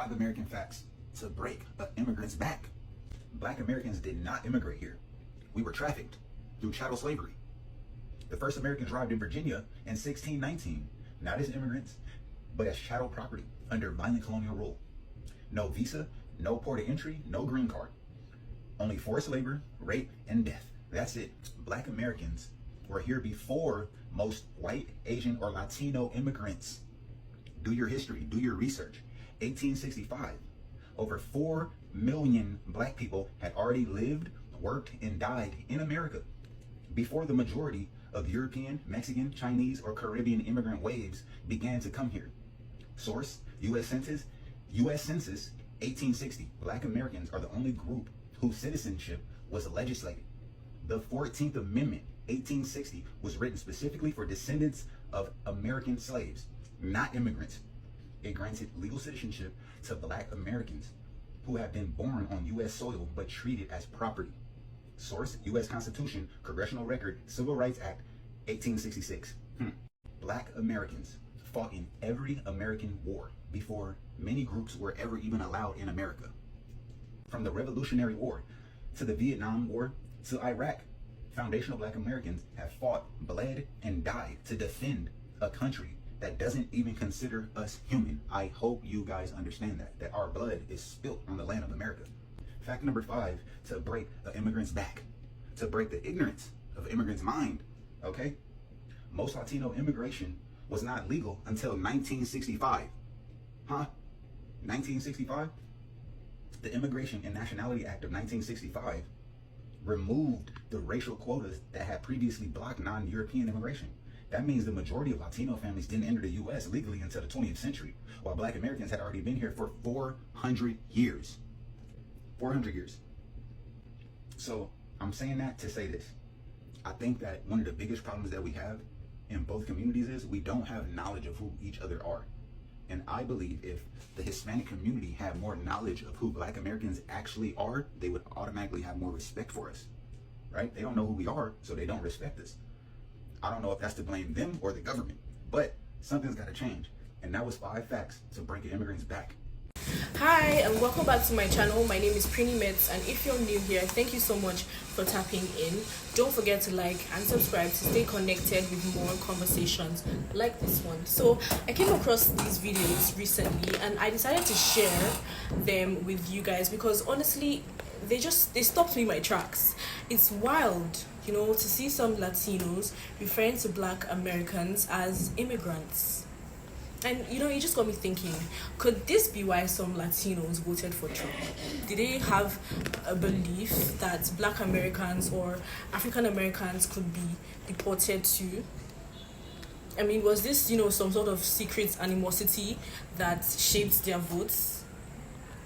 5 American facts to break the immigrants' back. Black Americans did not immigrate here. We were trafficked through chattel slavery. The first Americans arrived in Virginia in 1619, not as immigrants, but as chattel property under violent colonial rule. No visa, no port of entry, no green card. Only forced labor, rape, and death. That's it. Black Americans were here before most white, Asian, or Latino immigrants. Do your history, do your research. 1865, over 4 million black people had already lived, worked, and died in America before the majority of European, Mexican, Chinese, or Caribbean immigrant waves began to come here. Source, U.S. Census, 1860. Black Americans are the only group whose citizenship was legislated. The 14th Amendment, 1860, was written specifically for descendants of American slaves, not immigrants. It granted legal citizenship to Black Americans who have been born on U.S. soil but treated as property. Source, U.S. Constitution, Congressional Record, Civil Rights Act, 1866. Black Americans fought in every American war before many groups were ever even allowed in America. From the Revolutionary War to the Vietnam War to Iraq, foundational Black Americans have fought, bled, and died to defend a country that doesn't even consider us human. I hope you guys understand that our blood is spilt on the land of America. Fact number 5, to break the immigrants' back, to break the ignorance of immigrants' mind, okay? Most Latino immigration was not legal until 1965. 1965? The Immigration and Nationality Act of 1965 removed the racial quotas that had previously blocked non-European immigration. That means the majority of Latino families didn't enter the U.S. legally until the 20th century, while Black Americans had already been here for 400 years. 400 years. So I'm saying that to say this. I think that one of the biggest problems that we have in both communities is we don't have knowledge of who each other are. And I believe if the Hispanic community had more knowledge of who Black Americans actually are, they would automatically have more respect for us, right? They don't know who we are, so they don't respect us. I don't know if that's to blame them or the government, but something's got to change. And that was 5 facts to break an immigrant's back. Hi and welcome back to my channel. My name is Prini Metz, and if you're new here, thank you so much for tapping in. Don't forget to like and subscribe to stay connected with more conversations like this one. So I came across these videos recently and I decided to share them with you guys because honestly they stopped me in my tracks. It's wild, you know, to see some Latinos referring to Black Americans as immigrants. And, you know, it just got me thinking, could this be why some Latinos voted for Trump? Did they have a belief that Black Americans or African Americans could be deported too? I mean, was this, you know, some sort of secret animosity that shaped their votes?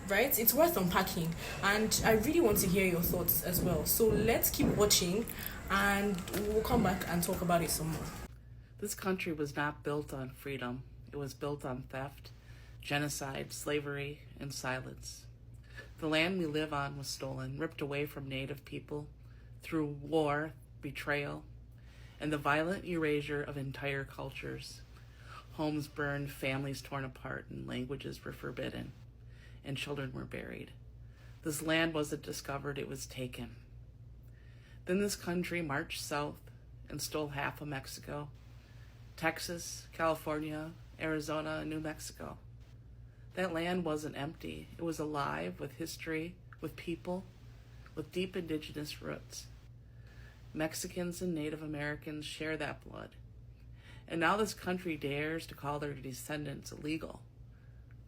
Right? It's worth unpacking. And I really want to hear your thoughts as well. So let's keep watching and we'll come back and talk about it some more. This country was not built on freedom. It was built on theft, genocide, slavery, and silence. The land we live on was stolen, ripped away from Native people through war, betrayal, and the violent erasure of entire cultures. Homes burned, families torn apart, and languages were forbidden, and children were buried. This land wasn't discovered, it was taken. Then this country marched south and stole half of Mexico, Texas, California, Arizona, and New Mexico. That land wasn't empty. It was alive with history, with people, with deep indigenous roots. Mexicans and Native Americans share that blood. And now this country dares to call their descendants illegal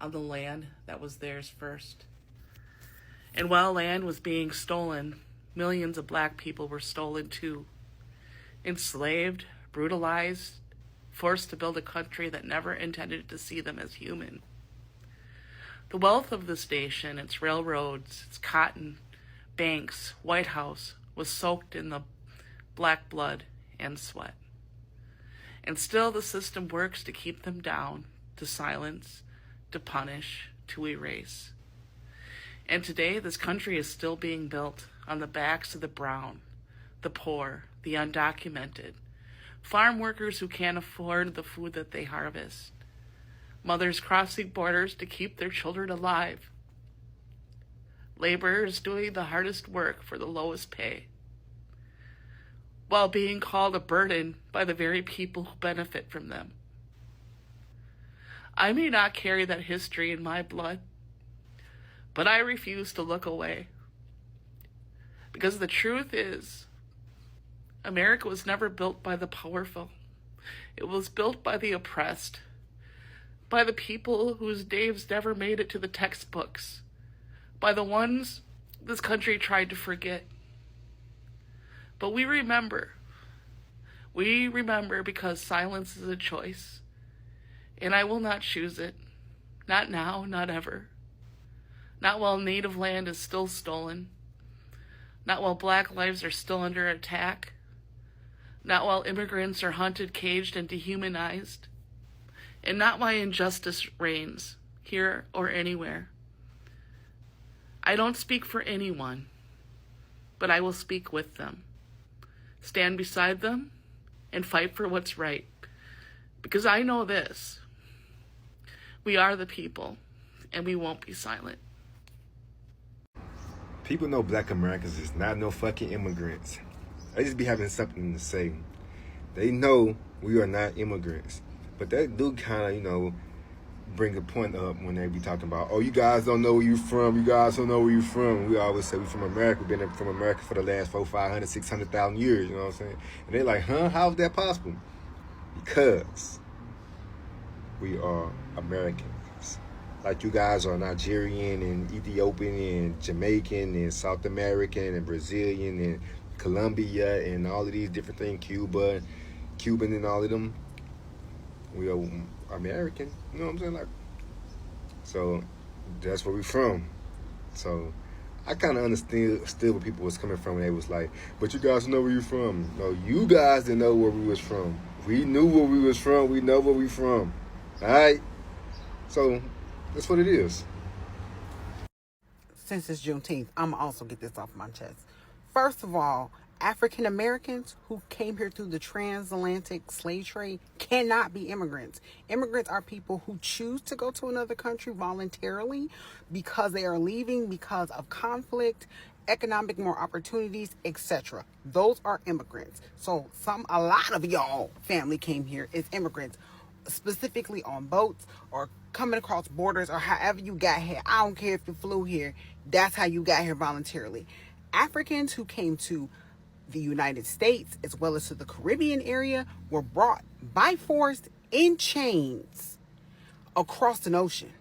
on the land that was theirs first. And while land was being stolen, millions of Black people were stolen too. Enslaved, brutalized, forced to build a country that never intended to see them as human. The wealth of this nation, its railroads, its cotton, banks, White House, was soaked in the Black blood and sweat. And still the system works to keep them down, to silence, to punish, to erase. And today this country is still being built on the backs of the brown, the poor, the undocumented, farm workers who can't afford the food that they harvest, mothers crossing borders to keep their children alive, laborers doing the hardest work for the lowest pay, while being called a burden by the very people who benefit from them. I may not carry that history in my blood, but I refuse to look away. Because the truth is, America was never built by the powerful. It was built by the oppressed, by the people whose names never made it to the textbooks, by the ones this country tried to forget. But we remember. We remember because silence is a choice. And I will not choose it. Not now, not ever. Not while native land is still stolen. Not while Black lives are still under attack. Not while immigrants are hunted, caged, and dehumanized. And not while injustice reigns, here or anywhere. I don't speak for anyone, but I will speak with them. Stand beside them and fight for what's right. Because I know this. We are the people, and we won't be silent. People know Black Americans is not no fucking immigrants. They just be having something to say. They know we are not immigrants. But that do kind of, bring a point up when they be talking about, oh, you guys don't know where you from. You guys don't know where you from. We always say we from America. We've been from America for the last 400, 500, 600,000 years. You know what I'm saying? And they're like, huh? How is that possible? Because we are Americans. Like you guys are Nigerian and Ethiopian and Jamaican and South American and Brazilian and Colombia and all of these different things, Cuban and all of them. We are American, you know what I'm saying? Like, so that's where we from. So I kind of understood where people was coming from when they was like, but you guys know where you from. No, you guys didn't know where we was from. We knew where we was from. We know where we from. All right? So that's what it is. Since it's Juneteenth, I'm going to also get this off my chest. First of all, African Americans who came here through the transatlantic slave trade cannot be immigrants. Immigrants are people who choose to go to another country voluntarily because they are leaving because of conflict, economic more opportunities, etc. Those are immigrants. So a lot of y'all family came here as immigrants, specifically on boats or coming across borders or however you got here. I don't care if you flew here. That's how you got here voluntarily. Africans who came to the United States as well as to the Caribbean area were brought by force in chains across an ocean,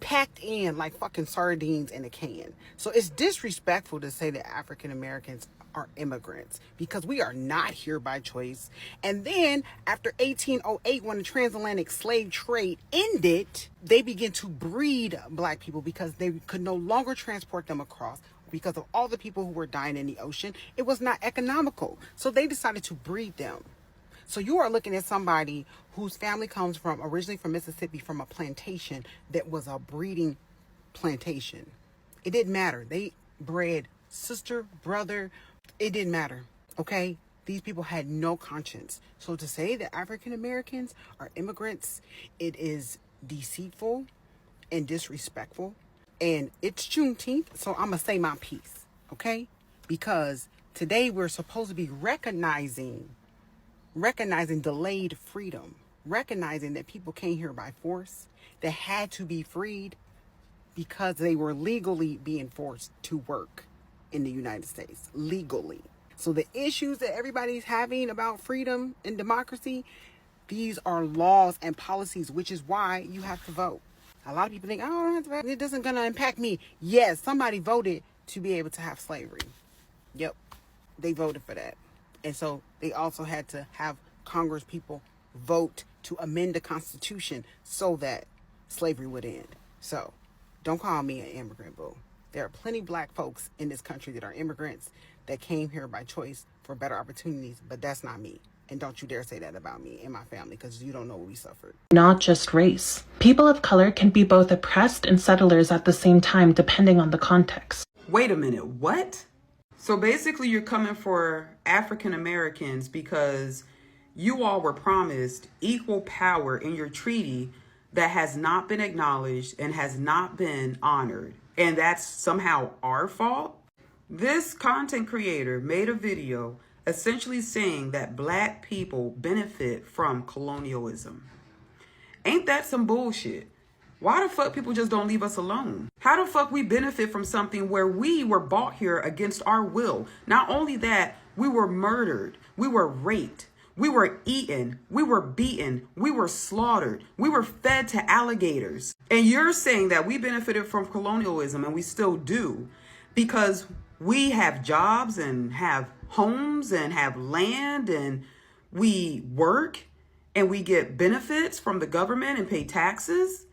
packed in like fucking sardines in a can. So it's disrespectful to say that African Americans are immigrants because we are not here by choice. And then after 1808, when the transatlantic slave trade ended, they began to breed Black people because they could no longer transport them across because of all the people who were dying in the ocean. It was not economical. So they decided to breed them. So you are looking at somebody whose family comes from, originally from Mississippi, from a plantation that was a breeding plantation. It didn't matter. They bred sister, brother. It didn't matter. Okay? These people had no conscience. So to say that African Americans are immigrants, it is deceitful and disrespectful. And it's Juneteenth, so I'm going to say my piece, okay? Because today we're supposed to be recognizing delayed freedom, recognizing that people came here by force, that had to be freed because they were legally being forced to work in the United States, legally. So the issues that everybody's having about freedom and democracy, these are laws and policies, which is why you have to vote. A lot of people think, oh, I don't have to vote. It doesn't gonna impact me. Yes, somebody voted to be able to have slavery. Yep, they voted for that. And so they also had to have Congress people vote to amend the Constitution so that slavery would end. So don't call me an immigrant, boo. There are plenty Black folks in this country that are immigrants that came here by choice for better opportunities, but that's not me. And don't you dare say that about me and my family, because you don't know what we suffered. Not just race. People of color can be both oppressed and settlers at the same time, depending on the context. Wait a minute, what? So basically you're coming for African Americans because you all were promised equal power in your treaty that has not been acknowledged and has not been honored, and that's somehow our fault? This content creator made a video essentially saying that black people benefit from colonialism. Ain't that some bullshit? Why the fuck people just don't leave us alone? How the fuck we benefit from something where we were brought here against our will? Not only that, we were murdered, we were raped, we were eaten, we were beaten, we were slaughtered, we were fed to alligators. And you're saying that we benefited from colonialism, and we still do, because we have jobs and have homes and have land and we work and we get benefits from the government and pay taxes.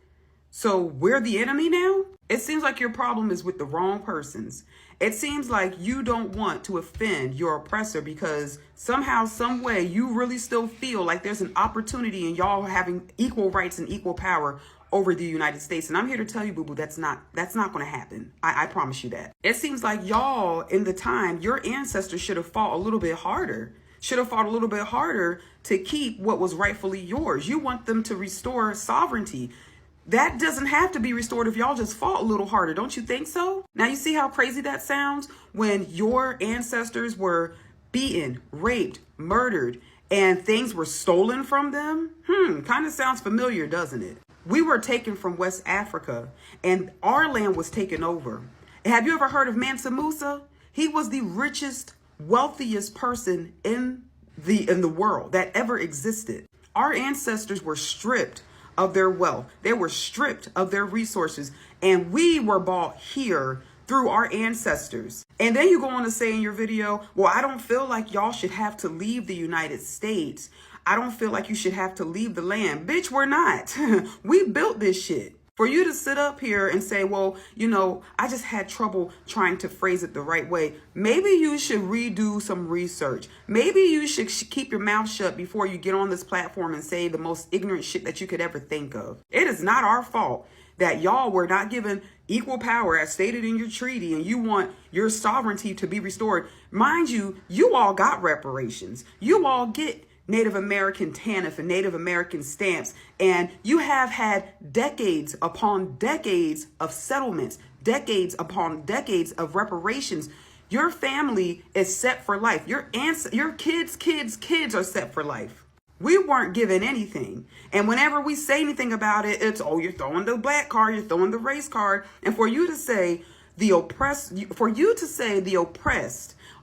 So we're the enemy now? It seems like your problem is with the wrong persons. It seems like you don't want to offend your oppressor because somehow, some way, you really still feel like there's an opportunity in y'all having equal rights and equal power over the United States. And I'm here to tell you, boo-boo, that's not going to happen. I promise you that. It seems like y'all, in the time, your ancestors should have fought a little bit harder. To keep what was rightfully yours. You want them to restore sovereignty. That doesn't have to be restored if y'all just fought a little harder. Don't you think so? Now you see how crazy that sounds when your ancestors were beaten, raped, murdered, and things were stolen from them? Kind of sounds familiar, doesn't it? We were taken from West Africa and our land was taken over. Have you ever heard of Mansa Musa? He was the richest, wealthiest person in the world that ever existed. Our ancestors were stripped of their wealth. They were stripped of their resources, and we were bought here through our ancestors. And then you go on to say in your video, well, I don't feel like y'all should have to leave the United States. I don't feel like you should have to leave the land. Bitch, we're not. We built this shit. For you to sit up here and say, well, I just had trouble trying to phrase it the right way. Maybe you should redo some research. Maybe you should keep your mouth shut before you get on this platform and say the most ignorant shit that you could ever think of. It is not our fault that y'all were not given equal power as stated in your treaty, and you want your sovereignty to be restored. Mind you, you all got reparations. You all get Native American TANF and Native American stamps. And you have had decades upon decades of settlements, decades upon decades of reparations. Your family is set for life. Your kids are set for life. We weren't given anything. And whenever we say anything about it, it's, oh, you're throwing the black card, you're throwing the race card. And for you to say the oppressed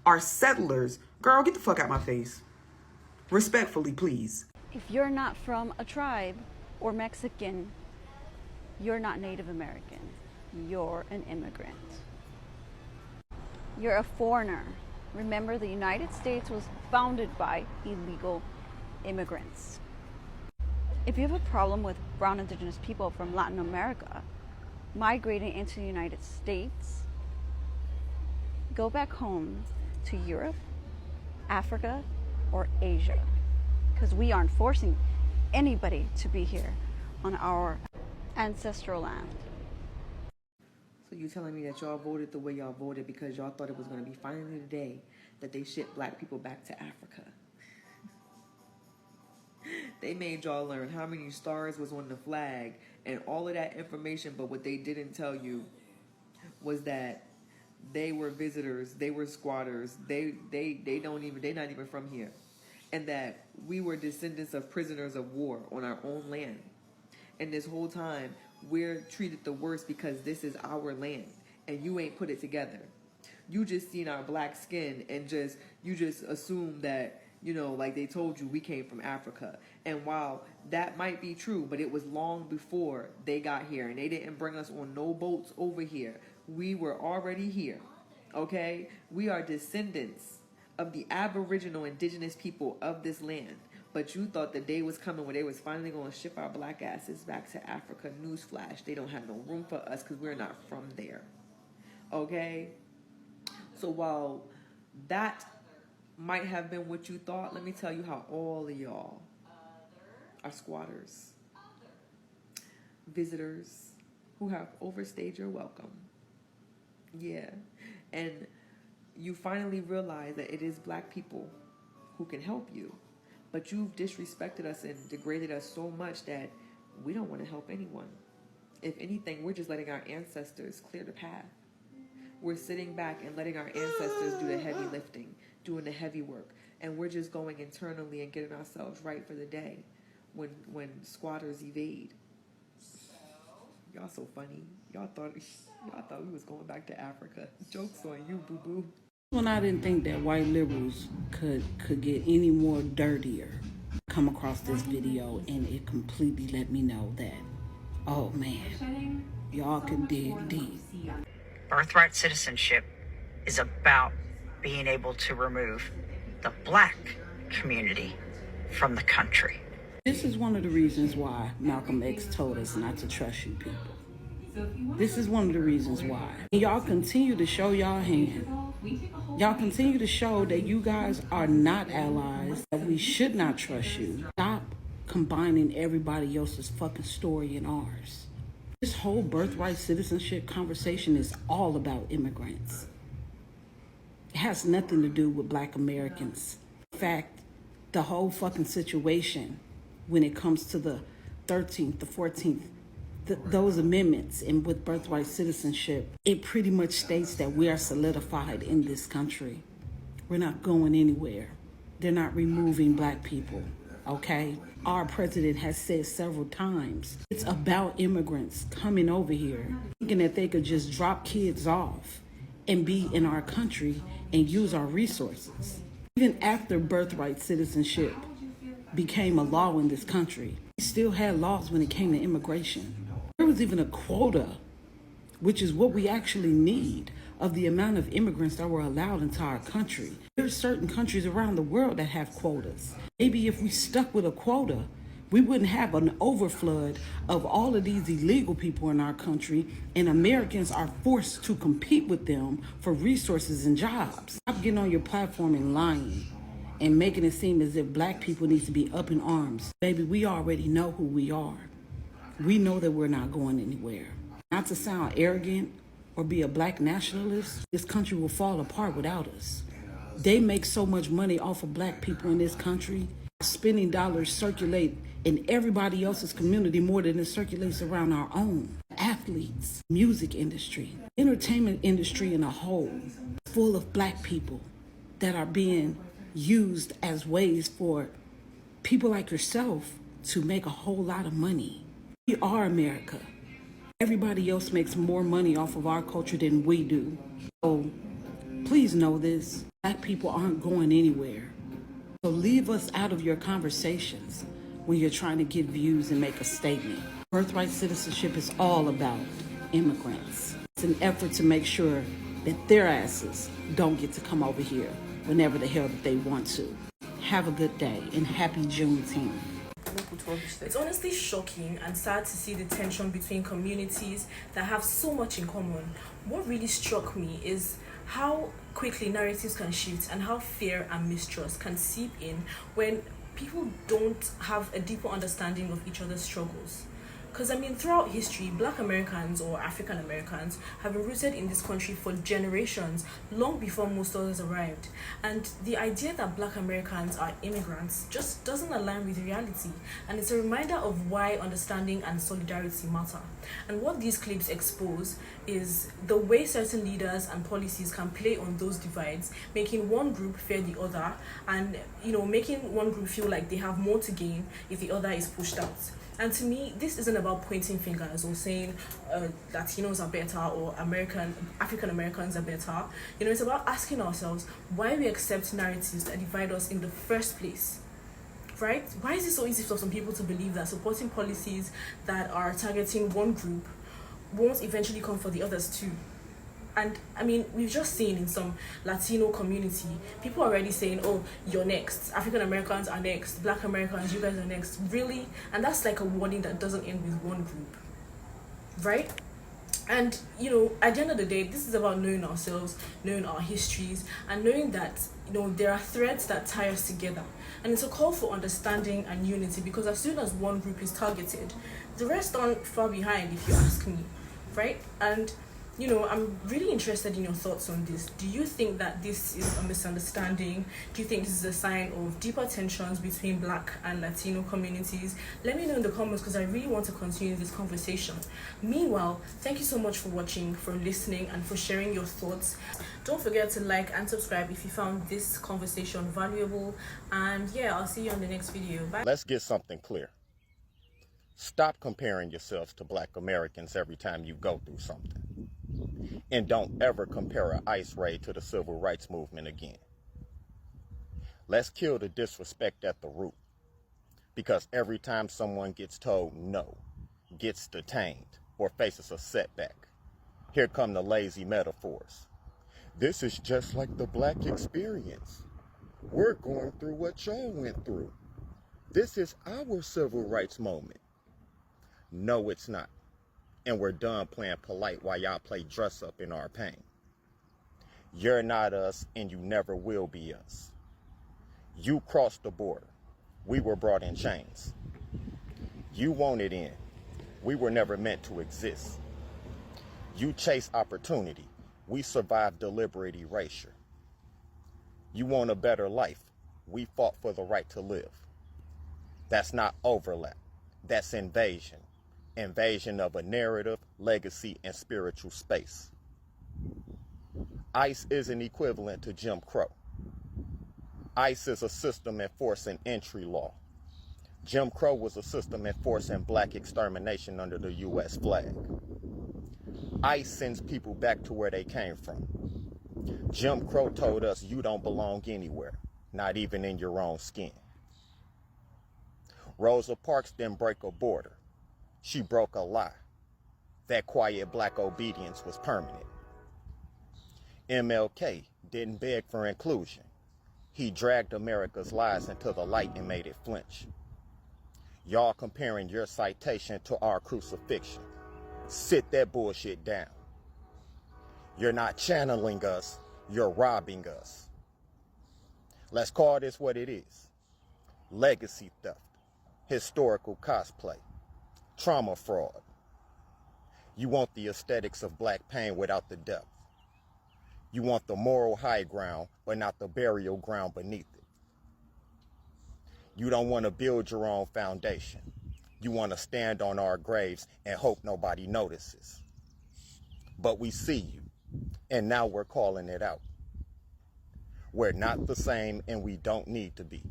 are settlers, girl, get the fuck out my face. Respectfully, please. If you're not from a tribe or Mexican, you're not Native American. You're an immigrant. You're a foreigner. Remember, the United States was founded by illegal immigrants. If you have a problem with brown indigenous people from Latin America migrating into the United States, go back home to Europe, Africa, or Asia, because we aren't forcing anybody to be here on our ancestral land. So you telling me that y'all voted the way y'all voted because y'all thought it was going to be finally the day that they shipped black people back to Africa? They made y'all learn how many stars was on the flag and all of that information, but what they didn't tell you was that they were visitors, they were squatters, they're not even from here. And that we were descendants of prisoners of war on our own land. And this whole time, we're treated the worst because this is our land and you ain't put it together. You just seen our black skin and you just assume that, like they told you, we came from Africa. And while that might be true, but it was long before they got here and they didn't bring us on no boats over here. We were already here, okay? We are descendants of the Aboriginal indigenous people of this land. But you thought the day was coming when they was finally going to ship our black asses back to Africa. Newsflash, they don't have no room for us because we're not from there, okay? So while that might have been what you thought, let me tell you how all of y'all are squatters, visitors who have overstayed your welcome. Yeah, and you finally realize that it is black people who can help you, but you've disrespected us and degraded us so much that we don't want to help anyone. If anything, we're just letting our ancestors clear the path. We're sitting back and letting our ancestors do the heavy lifting, doing the heavy work. And we're just going internally and getting ourselves right for the day when squatters evade. Y'all so funny. Y'all thought we was going back to Africa. Joke's on you, boo-boo. When I didn't think that white liberals could get any more dirtier, come across this video and it completely let me know that, oh man, y'all can dig deep. Birthright citizenship is about being able to remove the black community from the country. This is one of the reasons why Malcolm X told us not to trust you people. This is one of the reasons why. And y'all continue to show y'all hand. Y'all continue to show that you guys are not allies, that we should not trust you. Stop combining everybody else's fucking story and ours. This whole birthright citizenship conversation is all about immigrants. It has nothing to do with black Americans. In fact, the whole fucking situation when it comes to the 13th, the 14th, those amendments and with birthright citizenship, it pretty much states that we are solidified in this country. We're not going anywhere. They're not removing black people, okay? Our president has said several times, it's about immigrants coming over here, thinking that they could just drop kids off and be in our country and use our resources. Even after birthright citizenship became a law in this country, we still had laws when it came to immigration. There was even a quota, which is what we actually need, of the amount of immigrants that were allowed into our country. There are certain countries around the world that have quotas. Maybe if we stuck with a quota, we wouldn't have an overflood of all of these illegal people in our country, and Americans are forced to compete with them for resources and jobs. Stop getting on your platform and lying and making it seem as if black people need to be up in arms. Baby, we already know who we are. We know that we're not going anywhere. Not to sound arrogant or be a black nationalist, this country will fall apart without us. They make so much money off of black people in this country. Spending dollars circulate in everybody else's community more than it circulates around our own. Athletes, music industry, entertainment industry in a whole, full of black people that are being used as ways for people like yourself to make a whole lot of money. We are America. Everybody else makes more money off of our culture than we do. So please know this, black people aren't going anywhere. So leave us out of your conversations when you're trying to get views and make a statement. Birthright citizenship is all about immigrants. It's an effort to make sure that their asses don't get to come over here whenever the hell that they want to. Have a good day and happy Juneteenth. It's honestly shocking and sad to see the tension between communities that have so much in common. What really struck me is how quickly narratives can shift and how fear and mistrust can seep in when people don't have a deeper understanding of each other's struggles. Because, I mean, throughout history, Black Americans or African Americans have been rooted in this country for generations, long before most others arrived. And the idea that Black Americans are immigrants just doesn't align with reality. And it's a reminder of why understanding and solidarity matter. And what these clips expose is the way certain leaders and policies can play on those divides, making one group fear the other and, making one group feel like they have more to gain if the other is pushed out. And to me, this isn't about pointing fingers or saying Latinos are better or African Americans are better. It's about asking ourselves why we accept narratives that divide us in the first place. Right? Why is it so easy for some people to believe that supporting policies that are targeting one group won't eventually come for the others too? And I mean, we've just seen in some Latino community, people are already saying, oh, you're next. African Americans are next. Black Americans, you guys are next. Really? And that's like a warning that doesn't end with one group. Right? And, at the end of the day, this is about knowing ourselves, knowing our histories, and knowing that, there are threads that tie us together. And it's a call for understanding and unity, because as soon as one group is targeted, the rest aren't far behind, if you ask me. Right? And You know, I'm really interested in your thoughts on this. Do you think that this is a misunderstanding? Do you think this is a sign of deeper tensions between Black and Latino communities? Let me know in the comments because I really want to continue this conversation. Meanwhile, thank you so much for watching, for listening, and for sharing your thoughts. Don't forget to like and subscribe if you found this conversation valuable. And yeah, I'll see you on the next video. Bye. Let's get something clear. Stop comparing yourselves to Black Americans every time you go through something. And don't ever compare an ICE raid to the civil rights movement again. Let's kill the disrespect at the root. Because every time someone gets told no, gets detained, or faces a setback, here come the lazy metaphors. This is just like the Black experience. We're going through what y'all went through. This is our civil rights moment. No, it's not. And we're done playing polite while y'all play dress up in our pain. You're not us, and you never will be us. You crossed the border. We were brought in chains. You wanted in. We were never meant to exist. You chase opportunity. We survived deliberate erasure. You want a better life. We fought for the right to live. That's not overlap. That's invasion. Invasion of a narrative, legacy, and spiritual space. ICE isn't equivalent to Jim Crow. ICE is a system enforcing entry law. Jim Crow was a system enforcing Black extermination under the U.S. flag. ICE sends people back to where they came from. Jim Crow told us you don't belong anywhere, not even in your own skin. Rosa Parks didn't break a border. She broke a lie. That quiet Black obedience was permanent. MLK didn't beg for inclusion. He dragged America's lies into the light and made it flinch. Y'all comparing your citation to our crucifixion. Sit that bullshit down. You're not channeling us, you're robbing us. Let's call this what it is. Legacy theft, historical cosplay, trauma fraud. You want the aesthetics of Black pain without the depth. You want the moral high ground, but not the burial ground beneath it. You don't want to build your own foundation. You want to stand on our graves and hope nobody notices. But we see you, and now we're calling it out. We're not the same, and we don't need to be.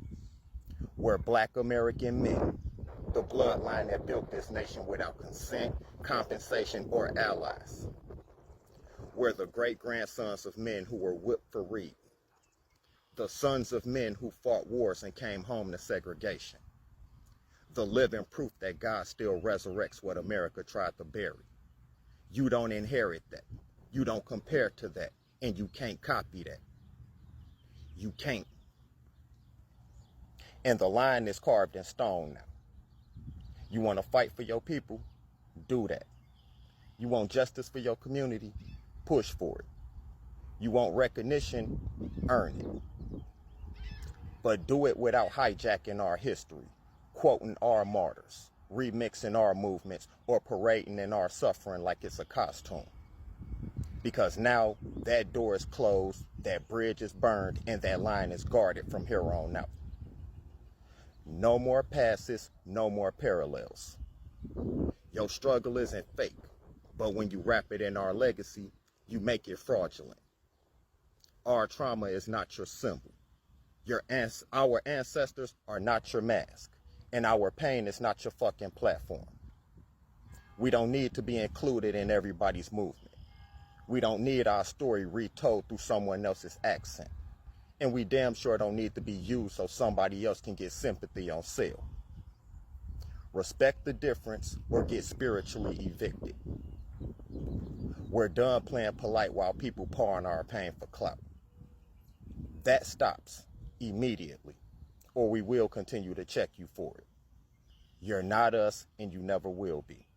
We're Black American men, the bloodline that built this nation without consent, compensation, or allies. We're the great-grandsons of men who were whipped for reading, the sons of men who fought wars and came home to segregation, the living proof that God still resurrects what America tried to bury. You don't inherit that. You don't compare to that, and you can't copy that. You can't. And the line is carved in stone now. You want to fight for your people? Do that. You want justice for your community? Push for it. You want recognition? Earn it. But do it without hijacking our history, quoting our martyrs, remixing our movements, or parading in our suffering like it's a costume. Because now that door is closed, that bridge is burned, and that line is guarded from here on out. No more passes, no more parallels. Your struggle isn't fake, but when you wrap it in our legacy, you make it fraudulent. Our trauma is not your symbol. Our ancestors are not your mask, and our pain is not your fucking platform. We don't need to be included in everybody's movement. We don't need our story retold through someone else's accent. And we damn sure don't need to be used so somebody else can get sympathy on sale. Respect the difference or get spiritually evicted. We're done playing polite while people pouring our pain for clout. That stops immediately, or we will continue to check you for it. You're not us, and you never will be.